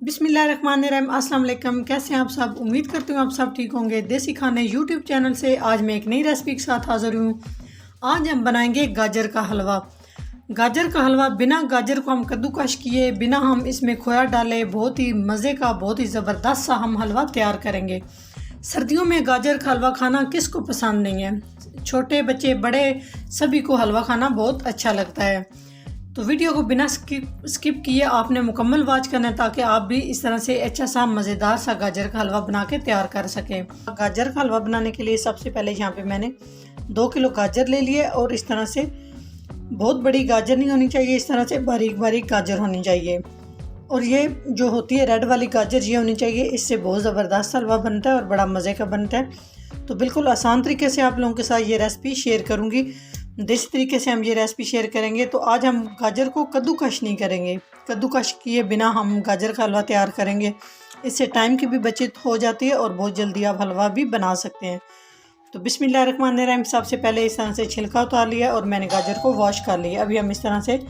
बिस्मिल्लाहिर्रहमानिर्रहीम। अस्सलाम वालेकुम। कैसे हैं आप सब? उम्मीद करती हूँ आप सब ठीक होंगे। देसी खाने यूट्यूब चैनल से आज मैं एक नई रेसिपी के साथ हाज़िर हूँ। आज हम बनाएंगे गाजर का हलवा। गाजर का हलवा बिना गाजर को हम कद्दूकश किए, बिना हम इसमें खोया डाले, बहुत ही मज़े का, बहुत ही ज़बरदस्त सा हम हलवा तैयार करेंगे। सर्दियों में गाजर का हलवा खाना किसको पसंद नहीं है? छोटे बच्चे बड़े सभी को हलवा खाना बहुत अच्छा लगता है। तो वीडियो को बिना स्किप किए आपने मुकम्मल वॉच करना है ताकि आप भी इस तरह से अच्छा सा मज़ेदार सा गाजर का हलवा बना के तैयार कर सकें। गाजर का हलवा बनाने के लिए सबसे पहले यहाँ पे मैंने 2 किलो गाजर ले लिए और इस तरह से बहुत बड़ी गाजर नहीं होनी चाहिए, इस तरह से बारीक बारीक गाजर होनी चाहिए। और ये जो होती है रेड वाली गाजर ये होनी चाहिए, इससे बहुत ज़बरदस्त हलवा बनता है और बड़ा मज़े का बनता है। तो बिल्कुल आसान तरीके से आप लोगों के साथ ये रेसिपी शेयर करूँगी। देसी तरीके से हम ये रेसिपी शेयर करेंगे। तो आज हम गाजर को कद्दूकश नहीं करेंगे, कद्दूकश किए बिना हम गाजर का हलवा तैयार करेंगे। इससे टाइम की भी बचत हो जाती है और बहुत जल्दी आप हलवा भी बना सकते हैं। तो बिस्मिल्लाहिर्रहमानिर्रहीम। सबसे पहले इस तरह से छिलका उतार लिया और मैंने गाजर को वॉश कर लिया। अभी हम इस तरह से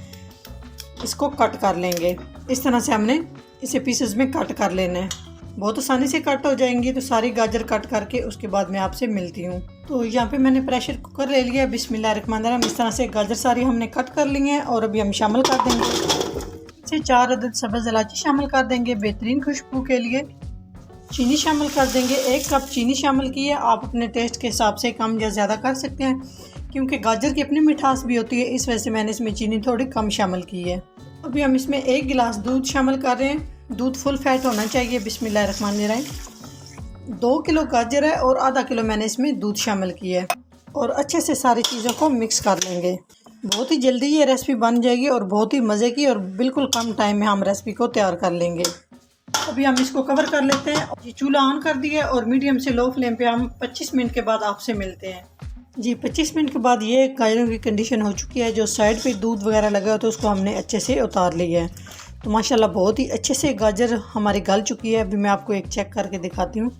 इसको कट कर लेंगे। इस तरह से हमने इसे पीसेस में कट कर लेना है, बहुत आसानी से कट हो जाएंगी। तो सारी गाजर कट करके उसके बाद मैं आपसे मिलती हूँ। तो यहाँ पे मैंने प्रेशर कुकर ले लिया। बिस्मिल्लाहिर्रहमानिर्रहीम। इस तरह से गाजर सारी हमने कट कर ली हैं और अभी हम शामिल कर देंगे इसे 4 अदद सब्ज़ इलायची शामिल कर देंगे बेहतरीन खुशबू के लिए। चीनी शामिल कर देंगे, 1 कप चीनी शामिल की है। आप अपने टेस्ट के हिसाब से कम या ज़्यादा कर सकते हैं, क्योंकि गाजर की अपनी मिठास भी होती है, इस वजह से मैंने इसमें चीनी थोड़ी कम शामिल की है। अभी हम इसमें 1 गिलास दूध शामिल कर रहे हैं। दूध फुल फैट होना चाहिए। बिस्मिल्लाहिर्रहमानिर्रहीम। 2 किलो गाजर है और आधा किलो मैंने इसमें दूध शामिल किया है और अच्छे से सारी चीज़ों को मिक्स कर लेंगे। बहुत ही जल्दी ये रेसिपी बन जाएगी और बहुत ही मज़े की, और बिल्कुल कम टाइम में हम रेसिपी को तैयार कर लेंगे। अभी हम इसको कवर कर लेते हैं। ये चूल्हा ऑन कर दिया और मीडियम से लो फ्लेम पे हम 25 मिनट के बाद आपसे मिलते हैं। जी 25 मिनट के बाद ये गाजरों की कंडीशन हो चुकी है। जो साइड पे दूध वगैरह लगा हो तो उसको हमने अच्छे से उतार लिया है। तो माशाल्लाह बहुत ही अच्छे से गाजर हमारी गल चुकी है। अभी मैं आपको एक चेक करके दिखाती हूँ,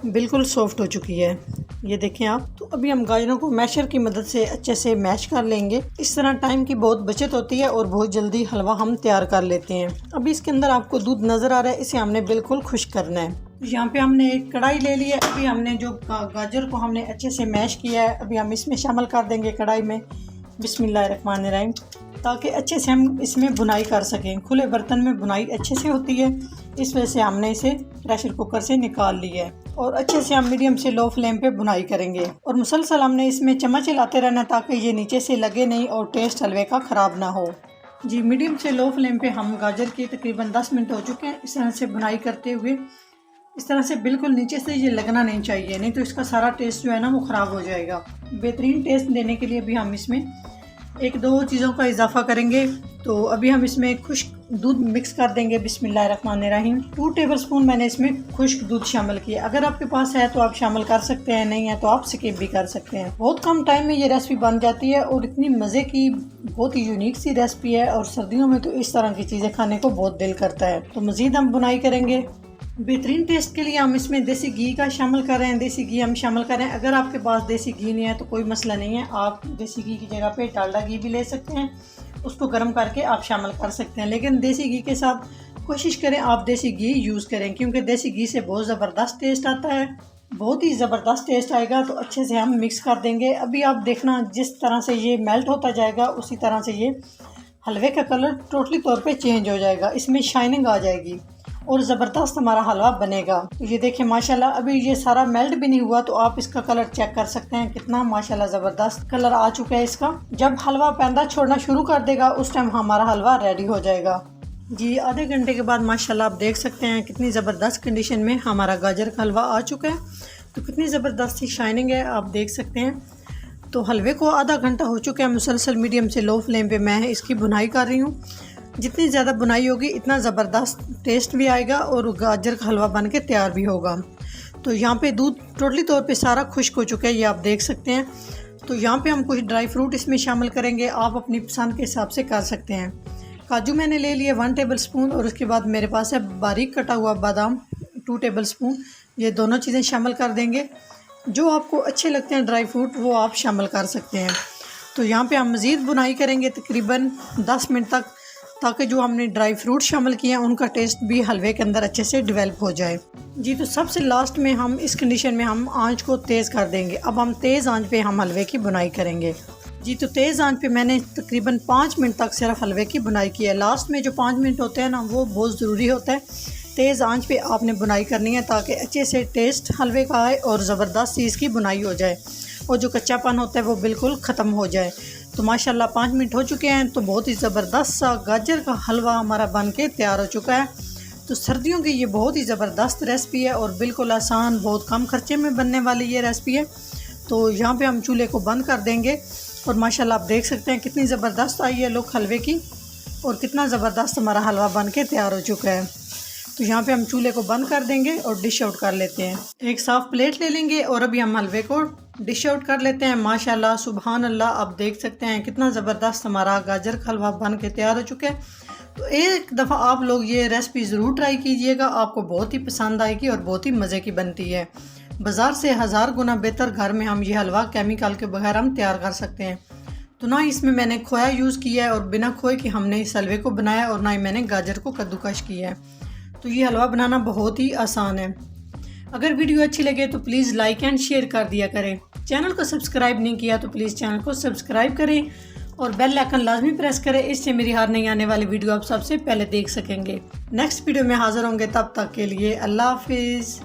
बिल्कुल सॉफ्ट हो चुकी है, ये देखें आप। तो अभी हम गाजरों को मैशर की मदद से अच्छे से मैश कर लेंगे। इस तरह टाइम की बहुत बचत होती है और बहुत जल्दी हलवा हम तैयार कर लेते हैं। अभी इसके अंदर आपको दूध नज़र आ रहा है, इसे हमने बिल्कुल खुश्क करना है। यहाँ पे हमने एक कढ़ाई ले ली है। अभी हमने जो गाजर को हमने अच्छे से मैश किया है, अभी हम इसमें शामिल कर देंगे कढ़ाई में। बिस्मिल्लाहिर्रहमानिर्रहीम। ताकि अच्छे से हम इसमें बुनाई कर सकें। खुले बर्तन में बुनाई अच्छे से होती है, इस वजह से हमने इसे प्रेशर कुकर से निकाल लिया है और अच्छे से हम मीडियम से लो फ्लेम पे बुनाई करेंगे। और मुसलसल हमने इसमें चम्मच हिलाते रहना ताकि ये नीचे से लगे नहीं और टेस्ट हलवे का ख़राब ना हो। जी मीडियम से लो फ्लेम पे हम गाजर की तकरीबन 10 मिनट हो चुके हैं। इस तरह से बुनाई करते हुए, इस तरह से बिल्कुल नीचे से ये लगना नहीं चाहिए, नहीं तो इसका सारा टेस्ट जो है ना वो ख़राब हो जाएगा। बेहतरीन टेस्ट देने के लिए भी हम इसमें 1-2 चीज़ों का इजाफा करेंगे। तो अभी हम इसमें खुश्क दूध मिक्स कर देंगे। बिस्मिल्लाहिर्रहमानिर्रहीम। 2 टेबलस्पून मैंने इसमें खुश्क दूध शामिल किया। अगर आपके पास है तो आप शामिल कर सकते हैं, नहीं है तो आप स्किप भी कर सकते हैं। बहुत कम टाइम में ये रेसिपी बन जाती है और इतनी मज़े की बहुत ही यूनिक सी रेसिपी है। और सर्दियों में तो इस तरह की चीज़ें खाने को बहुत दिल करता है। तो मज़ीद हम बुनाई करेंगे। बेहतरीन टेस्ट के लिए हम इसमें देसी घी का शामिल कर रहे हैं। देसी घी हम शामिल कर रहे हैं। अगर आपके पास देसी घी नहीं है तो कोई मसला नहीं है, आप देसी घी की जगह पे डालडा घी भी ले सकते हैं, उसको गर्म करके आप शामिल कर सकते हैं। लेकिन देसी घी के साथ कोशिश करें आप देसी घी यूज़ करें, क्योंकि देसी घी से बहुत ज़बरदस्त टेस्ट आता है, बहुत ही ज़बरदस्त टेस्ट आएगा। तो अच्छे से हम मिक्स कर देंगे। अभी आप देखना जिस तरह से ये मेल्ट होता जाएगा उसी तरह से ये हलवे का कलर टोटली तौर पे चेंज हो जाएगा, इसमें शाइनिंग आ जाएगी और ज़बरदस्त हमारा हलवा बनेगा। तो ये देखिए माशाल्लाह अभी ये सारा मेल्ट भी नहीं हुआ, तो आप इसका कलर चेक कर सकते हैं कितना माशाल्लाह ज़बरदस्त कलर आ चुका है इसका। जब हलवा पैंदा छोड़ना शुरू कर देगा उस टाइम हमारा हलवा रेडी हो जाएगा। जी आधे घंटे के बाद माशाल्लाह आप देख सकते हैं कितनी ज़बरदस्त कंडीशन में हमारा गाजर का हलवा आ चुका है। तो कितनी ज़बरदस्त सी शाइनिंग है, आप देख सकते हैं। तो हलवे को आधा घंटा हो चुका है। मुसलसल मीडियम से लो फ्लेम पे मैं इसकी बुनाई कर रही हूँ। जितनी ज़्यादा बुनाई होगी इतना ज़बरदस्त टेस्ट भी आएगा और गाजर का हलवा बन के तैयार भी होगा। तो यहाँ पे दूध टोटली तौर पे सारा खुश्क हो चुका है, ये आप देख सकते हैं। तो यहाँ पे हम कुछ ड्राई फ्रूट इसमें शामिल करेंगे, आप अपनी पसंद के हिसाब से कर सकते हैं। काजू मैंने ले लिया 1 टेबलस्पून और उसके बाद मेरे पास है बारीक कटा हुआ बादाम 2 टेबलस्पून। ये दोनों चीज़ें शामिल कर देंगे। जो आपको अच्छे लगते हैं ड्राई फ्रूट वो आप शामिल कर सकते हैं। तो यहाँ पे हम मज़ीद बुनाई करेंगे तकरीबन 10 मिनट तक, ताकि जो हमने ड्राई फ्रूट शामिल किए हैं उनका टेस्ट भी हलवे के अंदर अच्छे से डेवलप हो जाए। जी तो सबसे लास्ट में हम इस कंडीशन में हम आंच को तेज़ कर देंगे। अब हम तेज़ आंच पे हम हलवे की बुनाई करेंगे। जी तो तेज़ आंच पे मैंने तकरीबन 5 मिनट तक सिर्फ हलवे की बुनाई की है। लास्ट में जो 5 मिनट होते हैं ना, वो बहुत ज़रूरी होता है। तेज़ आंच पे आपने बुनाई करनी है ताकि अच्छे से टेस्ट हलवे का आए और ज़बरदस्त सी इसकी बुनाई हो जाए और जो कच्चापन होता है वो बिल्कुल ख़त्म हो जाए। तो माशाल्लाह 5 मिनट हो चुके हैं, तो बहुत ही ज़बरदस्त सा गाजर का हलवा हमारा बन के तैयार हो चुका है। तो सर्दियों की ये बहुत ही ज़बरदस्त रेसिपी है और बिल्कुल आसान, बहुत कम खर्चे में बनने वाली ये रेसिपी है। तो यहाँ पे हम चूल्हे को बंद कर देंगे और माशाल्लाह आप देख सकते हैं कितनी ज़बरदस्त आई है लुक हलवे की और कितना ज़बरदस्त हमारा हलवा बन के तैयार हो चुका है। तो यहाँ पे हम चूल्हे को बंद कर देंगे और डिश आउट कर लेते हैं। एक साफ़ प्लेट ले लेंगे और अभी हम हलवे को डिश आउट कर लेते हैं। माशाल्लाह सुभान अल्लाह, आप देख सकते हैं कितना ज़बरदस्त हमारा गाजर का हलवा बन के तैयार हो चुका है। तो एक दफ़ा आप लोग ये रेसिपी ज़रूर ट्राई कीजिएगा, आपको बहुत ही पसंद आएगी और बहुत ही मज़े की बनती है। बाज़ार से 1000 गुना बेहतर घर में हम ये हलवा केमिकल के बगैर हम तैयार कर सकते हैं। तो ना इसमें मैंने खोया यूज़ किया है और बिना खोए के हमने इस हलवे को बनाया और ना ही मैंने गाजर को कद्दूकश किया है। तो ये हलवा बनाना बहुत ही आसान है। अगर वीडियो अच्छी लगे तो प्लीज़ लाइक एंड शेयर कर दिया करें। चैनल को सब्सक्राइब नहीं किया तो प्लीज़ चैनल को सब्सक्राइब करें और बेल आइकन लाजमी प्रेस करें, इससे मेरी हर नई आने वाली वीडियो आप सबसे पहले देख सकेंगे। नेक्स्ट वीडियो में हाज़िर होंगे, तब तक के लिए अल्लाह हाफिज़।